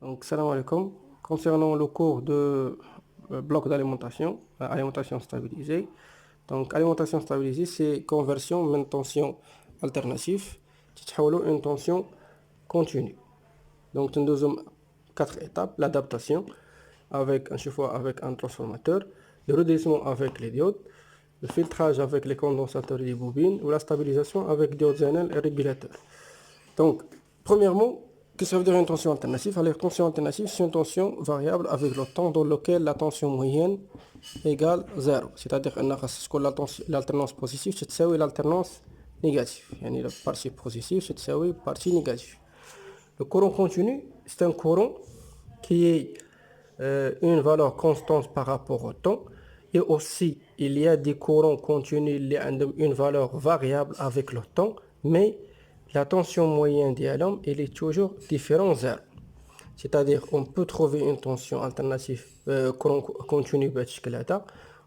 Donc, salam alaikum. Concernant le cours de bloc d'alimentation, alimentation stabilisée. Donc, alimentation stabilisée, c'est conversion من tension alternative تتحول une tension continue. Donc, nous avons 4 étapes: l'adaptation avec avec un transformateur, le redressement avec les diodes, le filtrage avec les condensateurs et les bobines, ou la stabilisation avec diodes ZNL et régulateurs. Donc, premièrement, qu'est-ce que ça veut dire une tension alternative? Alors, tension alternative, c'est une tension variable avec le temps dans lequel la tension moyenne égale 0. C'est-à-dire que l'alternance positive, c'est l'alternance négative. Yani la partie positive, c'est la partie négative. Le courant continu, c'est un courant qui est une valeur constante par rapport au temps. Et aussi, il y a des courants continus qui ont une valeur variable avec le temps, mais la tension moyenne d'Alum, elle est toujours différente de 0. C'est-à-dire qu'on peut trouver une tension alternative courant continu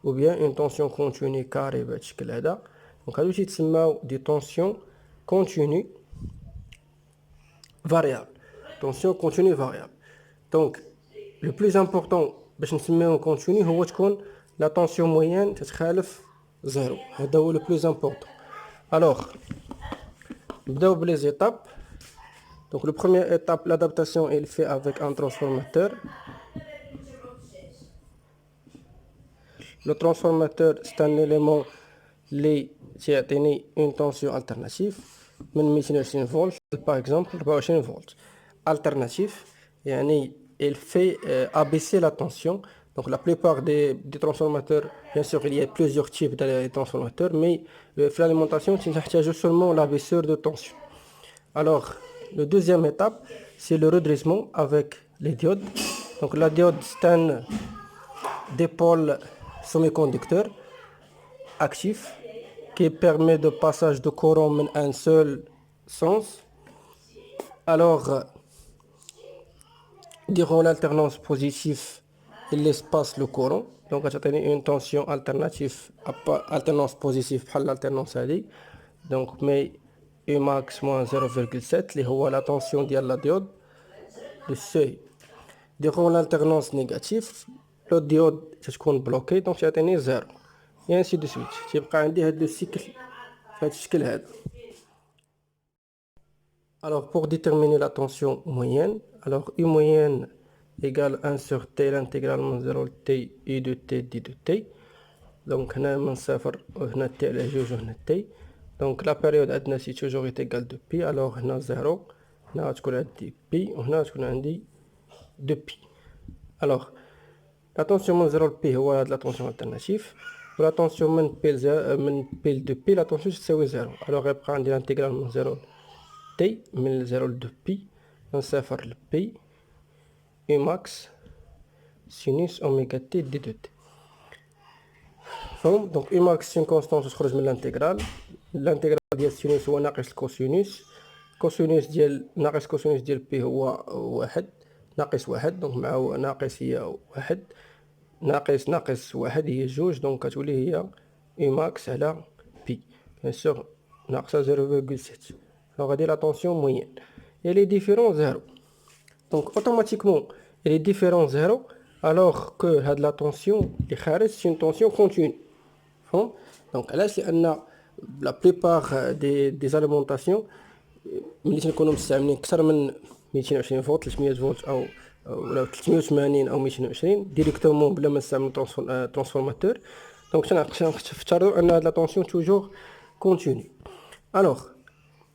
ou bien une tension continue carrée. Donc, à l'outil des tensions continues variables. Tension continue variable. Donc, le plus important باش نسميوه continu هو تكون la tension moyenne تتخالف 0. هذا هو le plus important. Alors, نبداو les étapes. Donc, la première étape, l'adaptation, elle fait avec un transformateur. Le transformateur, c'est un élément qui a une tension alternative. 220 volts, par exemple, 24 volts. Alternatif, il fait abaisser la tension. Donc, la plupart des transformateurs, bien sûr, il y a plusieurs types de transformateurs, mais l'alimentation, c'est seulement l'abaisseur de tension. Alors, la deuxième étape, c'est le redressement avec les diodes. Donc, la diode, c'est un dipôle semi-conducteur actif qui permet de passage de courant en un seul sens. Alors, durant l'alternance positive, il laisse passer le courant. Donc, tu as une tension alternative, alternance positive par l'alternance ali. Donc, mais Umax moins 0,7, qui est la tension de la diode, le seuil. Durant l'alternance négative, le diode est bloqué, donc tu as 0. Et ainsi de suite. Tu as le cycle. Alors, pour déterminer la tension moyenne, alors U moyenne égale 1 sur T, l'intégralement 0 T, I de T, D de T. Donc, on a un صفر, on a T, la juge, on a T. Donc, la période adna, si toujours est égale de Pi, alors on a 0, on a Pi, on a 2 Pi. Alors, la tension من 0 P هو la tension alternative. Pour la tension من P de P, la tension c'est 0. Alors, on prend l'intégrale من 0 T, من 0 de Pi, on s'affaire le P, U max, sinus oméga T d de T. Donc, U max c'est une constante تخرج من l'intégrale. L'intégrale ديال sinus هو ناقص الكوسينوس. كوسينوس ديال ناقص كوسينوس ديال بي هو واحد ناقص واحد. دونك مع ناقص هي واحد ناقص واحد هي جوج. دونك كتولي هي اي ماكس على بي بيان سور ناقصه 0,7. دونك غادي لا طونسيون موين elle est différent 0. Donc automatiquement elle est différent 0 alors que هاد لا طونسيون اللي خارج c'est une tension continue. Donc علاش؟ لان la plupart des alimentations ملي تنكونوا مستعملين اكثر من 220 فولت 300 فولت او ولا 380 او 220 ديريكتومون بلا ما نستعملوا ترانسفورماتور. دونك تنفترضوا ان هاد لا طونسيون توجور كونتيني. الوغ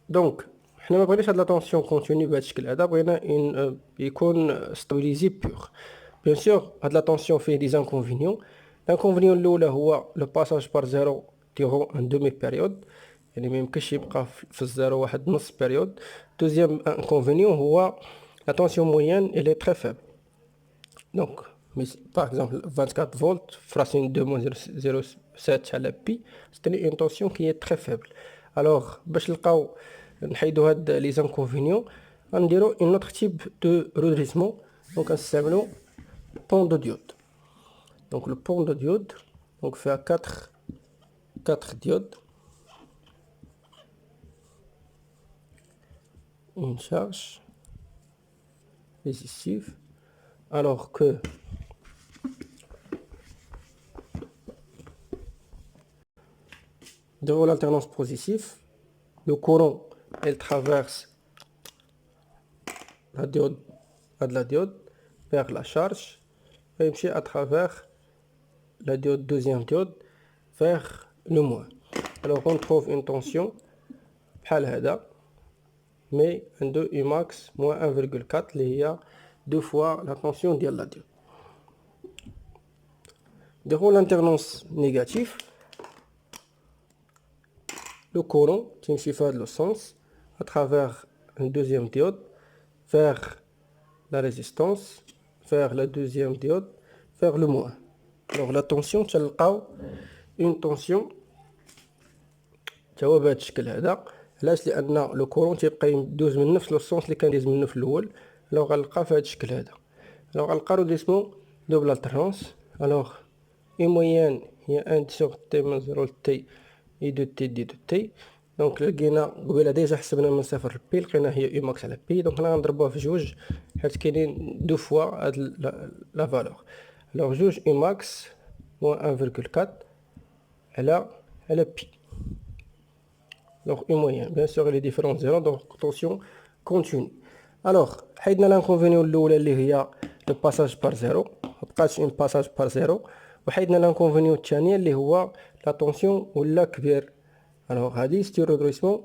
دونك حنا ما بغيناش هاد لا طونسيون كونتيني بهذا الشكل هذا، بغينا يكون ستابيليزي بيور. بيان سور هاد لا طونسيون فيه دي انكونفينيون. الانكونفينيون الاولى هو لو باساج بار زيرو ديغون ان دومي بيريود، يعني ما يمكنش يبقى في الزيرو واحد نص بيريود. دوزيام انكونفينيون هو لا طونسيون موين elle est très faible. Donc par exemple 24 volts fracine 2,07 على بي c'est une tension qui est très faible. Alors باش نلقاو نحيدو هاد لي زانكونفينيون غنديرو un autre type de redressement. Donc نستعملو pont de diode. Donc le pont de diode donc fait à 4 diodes, une charge, résistif, alors que devant l'alternance positive, le courant elle traverse la diode vers la charge et à travers la diode deuxième diode vers le moins. Alors on trouve une tension بحال هذا mais de Umax moins 1,4 اللي هي deux fois la tension ديال la diode. Devant l'alternance négative, le courant تيمشي في هذا le sens à travers une deuxième diode vers la résistance, vers la deuxième diode, vers le moins. Alors la tension تلقاو une tension توا بهذا الشكل هذا. علاش؟ لان لو كورون تيبقى يدوز من نفس لو سونس اللي كان يدوز منه في الاول. لو غنلقى في هذا الشكل هذا، لو غنلقى روديسمون دوبل الترونس. الوغ اي مويان هي 1 سور تي من 0 ل تي اي دو تي دي دو تي. دونك لقينا قبيله ديجا حسبنا من صفر لبي، لقينا هي اي ماكس على بي. دونك هنا غنضربوها في جوج حيت كاينين دو فوا هاد لا فالور. الوغ جوج اي ماكس موان 1,4 على بي. Donc une moyenne, bien sûr les différents zéros, donc tension continue. Alors حيدنا l'inconvénient الاولى اللي هي le passage par zéro، مبقاش un passage par zéro، وحيدنا l'inconvénient الثانيه اللي هو la tension ولا كبير. alors هذه ستي رودريسمون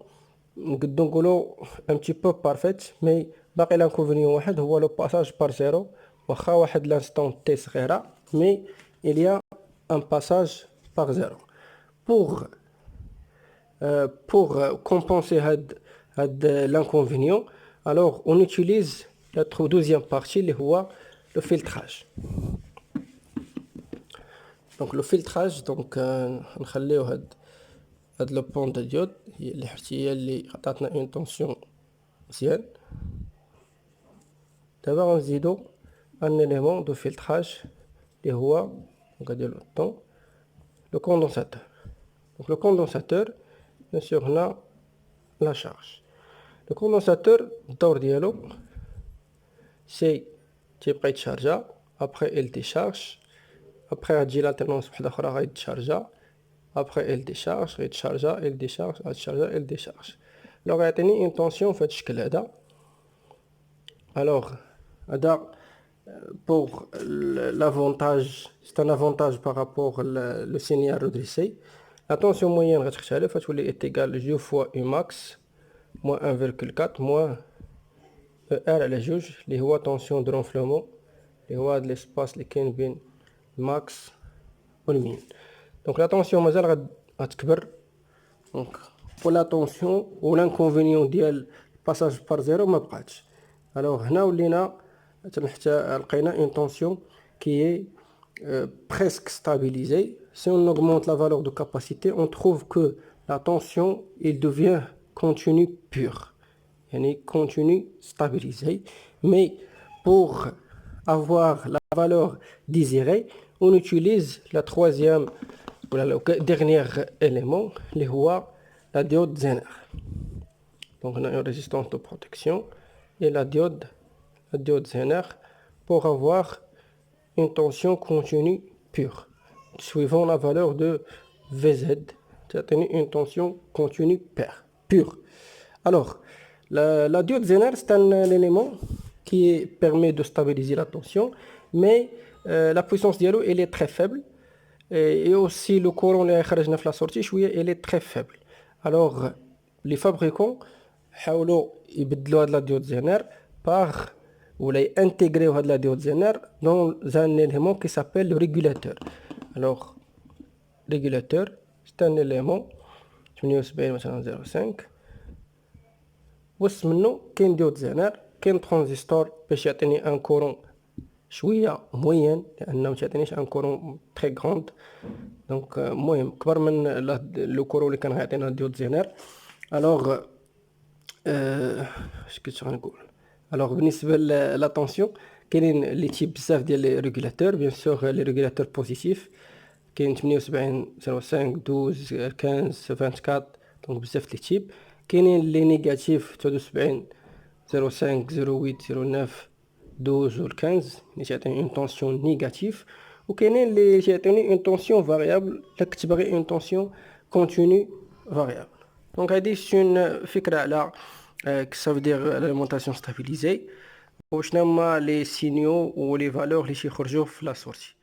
نقدروا نقولوا un petit peu parfaite، mais باقي l'inconvénient واحد هو le passage par zéro. واخا واحد l'instant t صغيره mais il y a un passage par zéro. Pour compenser l'inconvénient, alors on utilise la deuxième partie, le filtrage. Donc le filtrage, donc نخليو هاد le pont de diode اللي عطاتنا une tension مزيان. دابا غنزيدو un élément de filtrage اللي هو نديرو الطون le condensateur. Donc le condensateur, bien sûr on a la charge. Le condensateur الدور ديالو سي تيبقى يتشارجا، après il décharge، après غتجي l'alternance وحده اخرى غيتشارجا، après il décharge غيتشارجا، il décharge غيتشارجا، il décharge. لو غيعطيني une tension في هذا الشكل هذا. alors هذا pour l'avantage، c'est un avantage par rapport le signal redressé. La tension moyenne غتختلف، غتولي est égale 2 fois Umax moins 1,4 moins R على جوج اللي هو tension de renflement اللي هو هاد l'espace اللي كاين بين الماكس والمين. donc la tension مازال غتكبر. donc pour la tension و l'inconvénient ديال passage par zéro ما بقاتش. alors هنا ولينا لقينا une tension qui est presque stabilisée. Si on augmente la valeur de capacité, on trouve que la tension il devient continue pure, yani continue stabilisée. Mais pour avoir la valeur désirée, on utilise la troisième ou le dernier élément, اللي هو la diode Zener. Donc on a une résistance de protection et la diode Zener pour avoir une tension continue pure suivant la valeur de Vz, c'est une tension continue pure. Alors la diode Zener c'est un élément qui permet de stabiliser la tension, mais la puissance dialo elle est très faible et aussi le courant اللي خرجنا في la sortie شويه elle est très faible. alors les fabricants حاولوا يبدلوا هاد la diode Zener par ولا intégrer هاد la diode Zener dans un élément qui s'appelle le régulateur. alors régulateur c'est un élément 78 مثلا 0.5 وسط منه كاين ديود زينر، كاين ترانزستور باش يعطيني ان كورون شويه موين لانه ما تعطينيش ان كورون تري غروند. دونك المهم كبر من لو كورون اللي كان غيعطينا ديود زينر. الوغ اش كنت غنقول؟ الوغ بالنسبه لا طونسيون كاينين لي تيب بزاف ديال لي ريغولاتور. بيان سور لي ريغولاتور بوزيتيف كاين 78 0.5 12 15 24 دونك بزاف لي تيب. كاينين لي نيجاتيف 73 0.5 08 09 12 و 15 اللي تعطيني اون طونسيون نيجاتيف، وكاينين اللي تعطيني اون طونسيون فاريابل راك تبغي اون طونسيون كونتينيو فاريابل. دونك هادي سون فكره على كسا فدير الاليمونطاسيون ستابيليزي وشنو هما لي سينيو و لي فالور اللي تيخرجوا في لا سورتي.